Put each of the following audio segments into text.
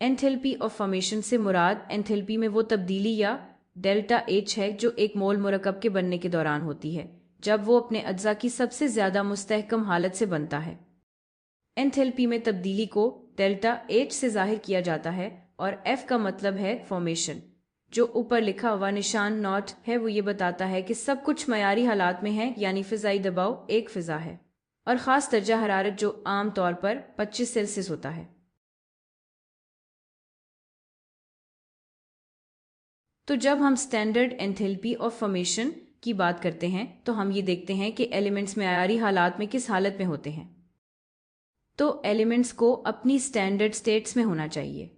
Enthalpy of formation से मुराद enthalpy में वो तब्दीली या डेल्टा एच है जो एक मोल मुरक्कब के बनने के दौरान होती है जब वो अपने अज्जा की सबसे ज़्यादा मुस्तहकम हालत से बनता है। एंथैल्पी में तब्दीली को डेल्टा एच से जाहिर किया जाता है और एफ का मतलब है फॉर्मेशन। जो ऊपर लिखा हुआ निशान नॉट है वो ये बताता है कि सब कुछ मयारी हालात में है, यानी फ़िज़ाई दबाव एक फ़िज़ा है और ख़ास दर्जा हरारत जो आम तौर पर 25 सेल्सियस होता है। तो जब हम स्टैंडर्ड एंथैल्पी ऑफ फॉर्मेशन की बात करते हैं तो हम ये देखते हैं कि एलिमेंट्स मयारी हालात में किस हालत में होते हैं। तो एलिमेंट्स को अपनी स्टैंडर्ड स्टेट्स में होना चाहिए।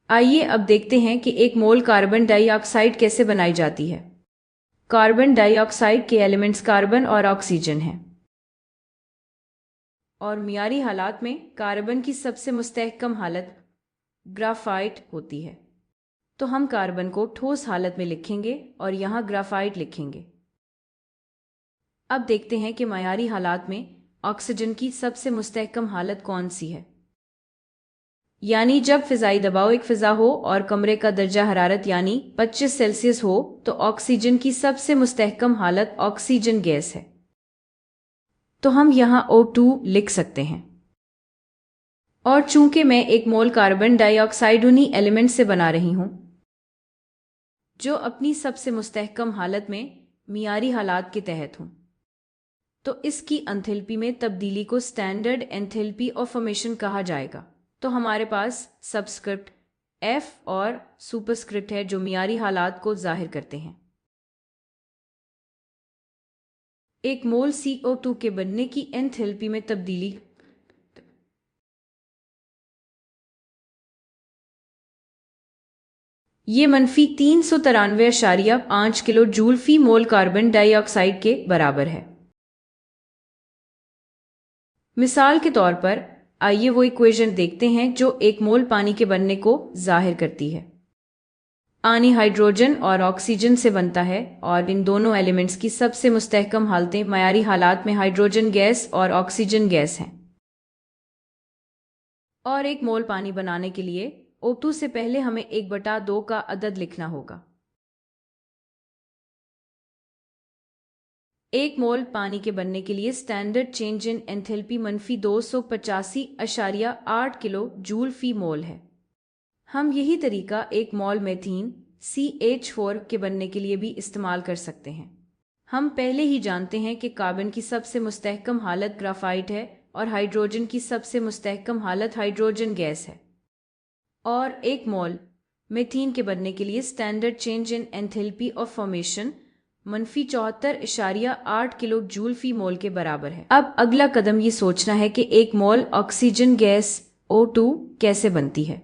आइए अब देखते हैं कि एक मोल कार्बन डाइऑक्साइड कैसे बनाई जाती है। कार्बन डाइऑक्साइड के एलिमेंट्स कार्बन और ऑक्सीजन हैं और मियारी हालात में कार्बन की सबसे मुस्तहकम हालत ग्राफाइट होती है। तो हम कार्बन को ठोस हालत में लिखेंगे और यहाँ ग्राफाइट लिखेंगे। अब देखते हैं कि मयारी हालात में ऑक्सीजन की सबसे मुस्तहकम हालत कौन सी है, यानी जब फ़िज़ाई दबाव एक फ़िज़ा हो और कमरे का दर्जा हरारत यानी 25 सेल्सियस हो तो ऑक्सीजन की सबसे मुस्तहकम हालत ऑक्सीजन गैस है। तो हम यहाँ O2 लिख सकते हैं। और चूंकि मैं एक मोल कार्बन डाइऑक्साइड उन्हीं एलिमेंट से बना रही हूँ जो अपनी सबसे मुस्तहकम हालत में मियारी हालात के तहत हूँ, तो इसकी एंथैल्पी में तब्दीली को स्टैंडर्ड एंथैल्पी ऑफ फॉर्मेशन कहा जाएगा। तो हमारे पास सबस्क्रिप्ट F और सुपरस्क्रिप्ट है जो मियारी हालात को जाहिर करते हैं। एक मोल CO2 के बनने की एंथैल्पी में तब्दीली ये -393.5 किलो जूल फी मोल कार्बन डाइऑक्साइड के बराबर है। मिसाल के तौर पर आइए वो इक्वेशन देखते हैं जो एक मोल पानी के बनने को जाहिर करती है। पानी हाइड्रोजन और ऑक्सीजन से बनता है और इन दोनों एलिमेंट्स की सबसे मुस्तहकम हालतें मयारी हालात में हाइड्रोजन गैस और ऑक्सीजन गैस हैं। और एक मोल पानी बनाने के लिए O2 से पहले हमें 1/2 का अदद लिखना होगा। एक मोल पानी के बनने के लिए standard change in enthalpy -285.8 kilo joule फी मोल है। हम यही तरीका एक मोल मेथीन CH4 के बनने के लिए भी इस्तेमाल कर सकते हैं। हम पहले ही जानते हैं कि कार्बन की सबसे मुस्तहकम हालत ग्राफाइट है और हाइड्रोजन की सबसे मुस्तहकम हालत हाइड्रोजन गैस है। और एक मोल मेथीन के बनने के लिए standard change in enthalpy of formation -74.8 kilo joule फी मोल के बराबर है। अब अगला कदम ये सोचना है कि एक मोल ऑक्सीजन गैस O2 कैसे बनती है।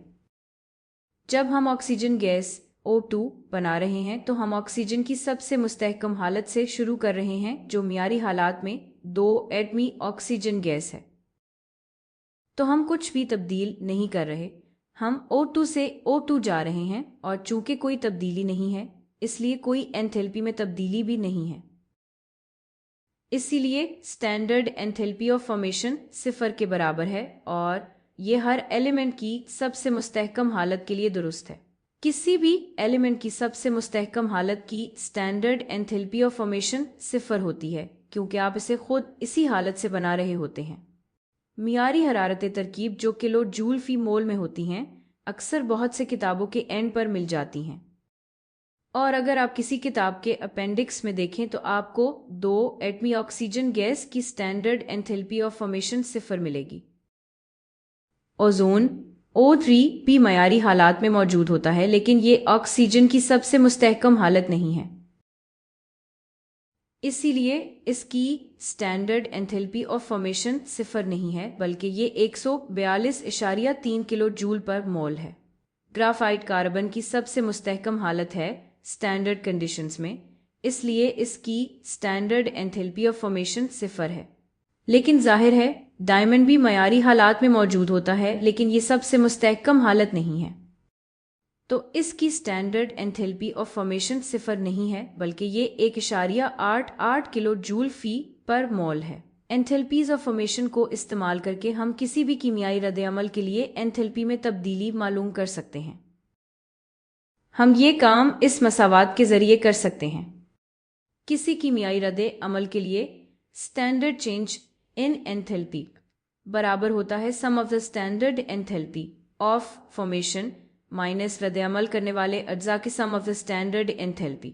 जब हम ऑक्सीजन गैस O2 बना रहे हैं तो हम ऑक्सीजन की सबसे मुस्तहकम हालत से शुरू कर रहे हैं जो मियारी हालात में 2 एटमी ऑक्सीजन गैस है। तो हम कुछ भी तब्दील नहीं कर रहे, हम O2 से O2 जा रहे हैं और चूंकि कोई तब्दीली नहीं है इसलिए कोई एंथैल्पी में तब्दीली भी नहीं है। इसीलिए स्टैंडर्ड एंथैल्पी ऑफ फॉर्मेशन 0 के बराबर है और ये हर एलिमेंट की सबसे मुस्तहकम हालत के लिए दुरुस्त है। किसी भी एलिमेंट की सबसे मुस्तहकम हालत की स्टैंडर्ड एंथैल्पी ऑफ फॉर्मेशन 0 होती है क्योंकि आप इसे खुद इसी हालत से बना रहे होते हैं। मियारी हरारत तरकीब जो किलो जूल फी मोल में होती हैं अक्सर बहुत से किताबों के एंड पर मिल जाती हैं और अगर आप किसी किताब के अपेंडिक्स में देखें तो आपको 2 एटमी ऑक्सीजन गैस की स्टैंडर्ड एंथैल्पी ऑफ फॉर्मेशन 0 मिलेगी। ओजोन O3 मयारी हालात में मौजूद होता है लेकिन ये ऑक्सीजन की सबसे मुस्तहकम हालत नहीं है, इसीलिए इसकी स्टैंडर्ड एंथैल्पी ऑफ फॉर्मेशन 0 नहीं है बल्कि ये 142.3 किलो जूल पर मोल है। ग्राफाइट कार्बन की सबसे मुस्तहकम हालत है स्टैंडर्ड कंडीशंस में, इसलिए इसकी स्टैंडर्ड एंथैल्पी ऑफ फॉर्मेशन 0 है। लेकिन जाहिर है डायमंड भी मयारी हालात में मौजूद होता है लेकिन ये सबसे मुस्तहकम हालत नहीं है, तो इसकी स्टैंडर्ड एंथैल्पी ऑफ फॉर्मेशन 0 नहीं है बल्कि ये 1.88 किलो जूल फी पर मोल है। एंथैल्पीज ऑफ फॉर्मेशन को इस्तेमाल करके हम किसी भी कीमियाई रद्द-ए-अमल के लिए एंथैल्पी में तब्दीली मालूम कर सकते हैं। हम ये काम इस मसावात के जरिए कर सकते हैं। किसी कीमियाई रद्द-ए-अमल के लिए स्टैंडर्ड चेंज इन एंथैल्पी बराबर होता है sum of the standard enthalpy of formation minus रद्द-ए-अमल करने वाले अज्जा की sum of the standard enthalpy.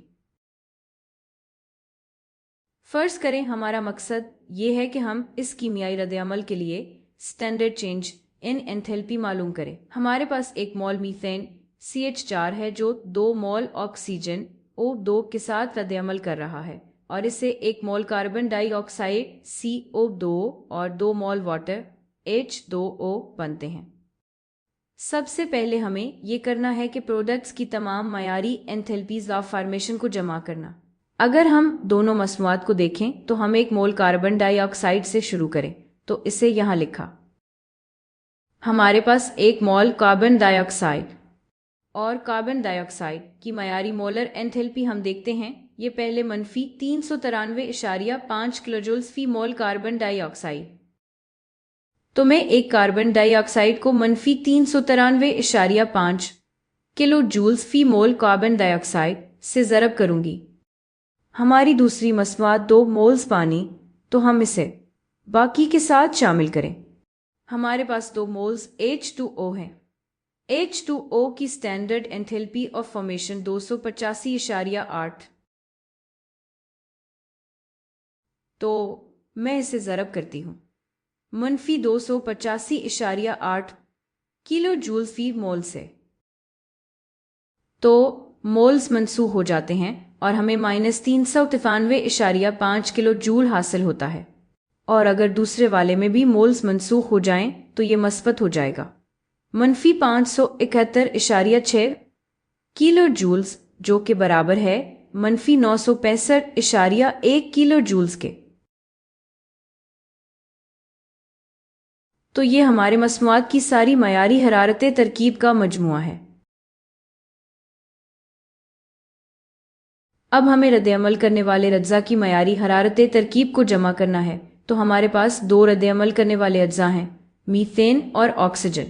फर्ज करें हमारा मकसद ये है कि हम इस कीमियाई रद्द-ए-अमल के लिए स्टैंडर्ड चेंज इन एंथैल्पी मालूम करें। हमारे पास 1 मोल मीथेन CH4 है जो 2 मोल ऑक्सीजन O2 के साथ रद्द-ए-अमल कर रहा है और इससे 1 मोल कार्बन डाइऑक्साइड CO2 और 2 मोल वाटर H2O बनते हैं। सबसे पहले हमें ये करना है कि प्रोडक्ट्स की तमाम मयारी एंथैल्पीज ऑफ फॉर्मेशन को जमा करना। अगर हम दोनों मसनूआत को देखें तो हम 1 मोल कार्बन डाइऑक्साइड से शुरू करें तो इसे यहाँ लिखा। हमारे पास 1 मोल कार्बन डाइऑक्साइड और कार्बन डाइऑक्साइड की मयारी मोलर एंथैल्पी हम देखते हैं ये पहले मनफी 393.5 किलोजूल्स फी मोल कार्बन डाइऑक्साइड। तो मैं एक कार्बन डाइऑक्साइड को मनफी 393.5 किलो जूल्स फी मोल कार्बन डाइऑक्साइड से ज़रब करूंगी। हमारी दूसरी मसनूआत 2 मोल्स पानी, तो हम इसे बाकी के साथ शामिल करें। हमारे पास 2 मोल्स H2O हैं। H2O की स्टैंडर्ड एंथैल्पी ऑफ फॉर्मेशन 285.8। तो मैं इसे ज़रब करती हूँ मनफी 285.8 किलो जूल फी मोल से। तो मोल्स मनसूख हो जाते हैं और हमें -393.5 किलो जूल हासिल होता है। और अगर दूसरे वाले में भी मोल्स मनसूख हो जाएं तो ये मस्बत हो जाएगा मनफी 571.6 किलो जूल्स, जो कि बराबर है मनफी 965.1 किलो जूल्स के। तो ये हमारे मसनूआत की सारी मयारी हरारत तरकीब का मजमुआ है। अब हमें रद्द-ए-अमल करने वाले अज्जा की मयारी हरारत तरकीब को जमा करना है। तो हमारे पास 2 रद्द-ए-अमल करने वाले अज्जा हैं, मीथेन और ऑक्सीजन,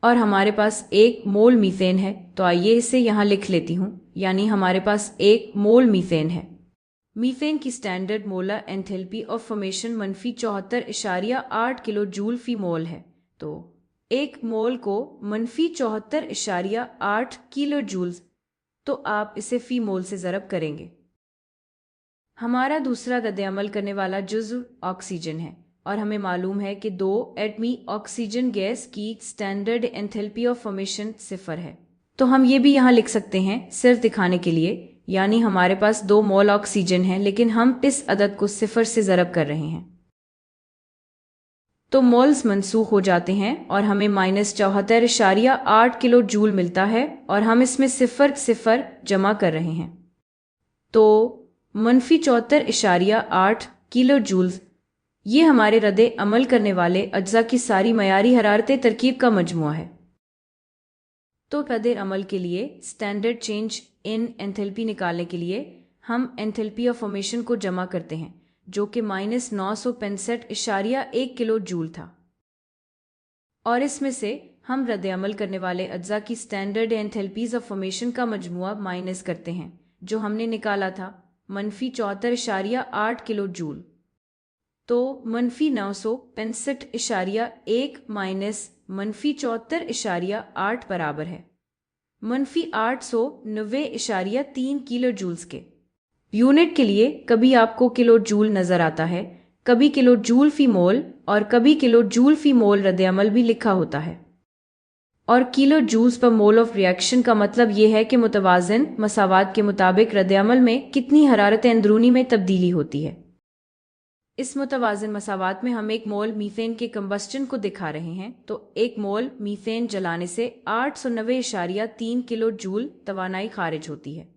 और हमारे पास 1 मोल मीथेन है। तो आइए इसे यहाँ लिख लेती हूँ, यानी हमारे पास 1 मोल मीथेन है। मीथेन की standard molar enthalpy of formation मनफी 74.8 किलो जूल फी मोल है। तो 1 मोल को मनफी 74.8 किलो जूल, तो आप इसे फी मोल से ज़रब करेंगे। हमारा दूसरा रद्द-ए-अमल करने वाला जुज़्व ऑक्सीजन है और हमें मालूम है कि 2 एटमी ऑक्सीजन गैस की स्टैंडर्ड एंथैल्पी ऑफ फॉर्मेशन 0 है। तो हम ये भी यहाँ लिख सकते हैं सिर्फ दिखाने के लिए, यानी हमारे पास 2 मोल ऑक्सीजन है लेकिन हम इस अदद को 0 से ज़रब कर रहे हैं। तो मोल्स मनसूख हो जाते हैं और हमें -74.8 किलो जूल मिलता है और हम इसमें 0 जमा कर रहे हैं। तो मनफी 74.8 किलो जूल ये हमारे रद्द-ए-अमल करने वाले अज्जा की सारी मयारी हरारत तरकीब का मजमुआ है। तो रद्द-ए-अमल के लिए स्टैंडर्ड चेंज इन एंथैल्पी निकालने के लिए हम एंथैल्पी ऑफ फॉर्मेशन को जमा करते हैं, जो कि -965.1 किलो जूल था, और इसमें से हम रद्द-ए-अमल करने वाले अज्जा की स्टैंडर्ड एंथैल्पीज ऑफ फॉर्मेशन का मजमुआ माइनस करते हैं, जो हमने निकाला था मनफी 74.8 किलो जूल। तो मनफी 965.1 माइनस मनफी 74.8 बराबर है मनफी 890.3 किलो जूल्स के। यूनिट के लिए कभी आपको किलो जूल नजर आता है, कभी किलो जूल फी मोल और कभी किलो जूल फी मोल रद्द-ए-अमल भी लिखा होता है। और kilo joules per mole of reaction का मतलब यह है कि मुतवाज़िन मसावात के मुताबिक रद्द-ए-अमल में कितनी हरारत अंदरूनी में तब्दीली होती है। इस मुतवाज़िन मसावात में हम 1 मोल मीथेन के कंबस्टन को दिखा रहे हैं। तो 1 मोल मीथेन जलाने से 890.3 किलो जूल तवानाई खारिज होती है।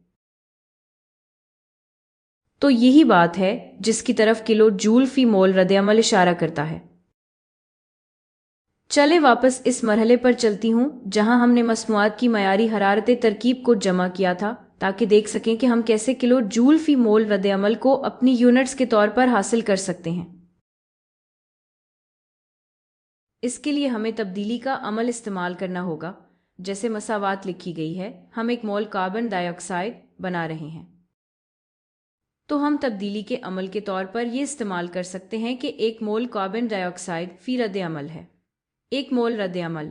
तो यही बात है जिसकी तरफ किलो जूल फी मोल रद्द-ए-अमल इशारा करता है। चले वापस इस मरहले पर चलती हूँ जहां हमने मसनूआत की मयारी हरारत तरकीब को जमा किया था, ताकि देख सकें कि हम कैसे किलो जूल फी मोल रद्द-ए-अमल को अपनी यूनिट्स के तौर पर हासिल कर सकते हैं। اس کے لیے ہمیں تبدیلی کا عمل استعمال کرنا ہوگا۔ جیسے مساوات لکھی گئی ہے، ہم 1 مول کاربن ڈائی آکسائڈ بنا رہے ہیں، تو ہم تبدیلی کے عمل کے طور پر یہ استعمال کر سکتے ہیں کہ 1 مول کاربن ڈائی آکسائڈ فی رد عمل ہے 1 مول رد عمل۔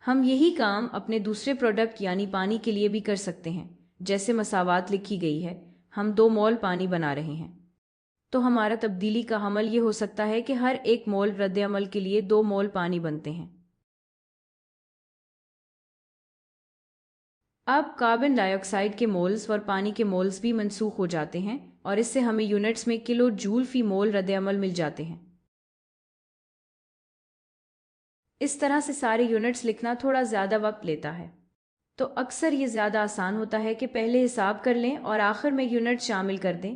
ہم یہی کام اپنے دوسرے پروڈکٹ یعنی پانی کے لیے بھی کر سکتے ہیں۔ جیسے مساوات لکھی گئی ہے، ہم 2 مول پانی بنا رہے ہیں، تو ہمارا تبدیلی کا عمل یہ ہو سکتا ہے کہ ہر 1 مول رد عمل کے لیے 2 مول پانی بنتے ہیں۔ اب کاربن ڈائی آکسائڈ کے مولز اور پانی کے مولز بھی منسوخ ہو جاتے ہیں، اور اس سے ہمیں یونٹس میں کلو جول فی مول رد عمل مل جاتے ہیں۔ اس طرح سے سارے یونٹس لکھنا تھوڑا زیادہ وقت لیتا ہے، تو اکثر یہ زیادہ آسان ہوتا ہے کہ پہلے حساب کر لیں اور آخر میں یونٹ شامل کر دیں۔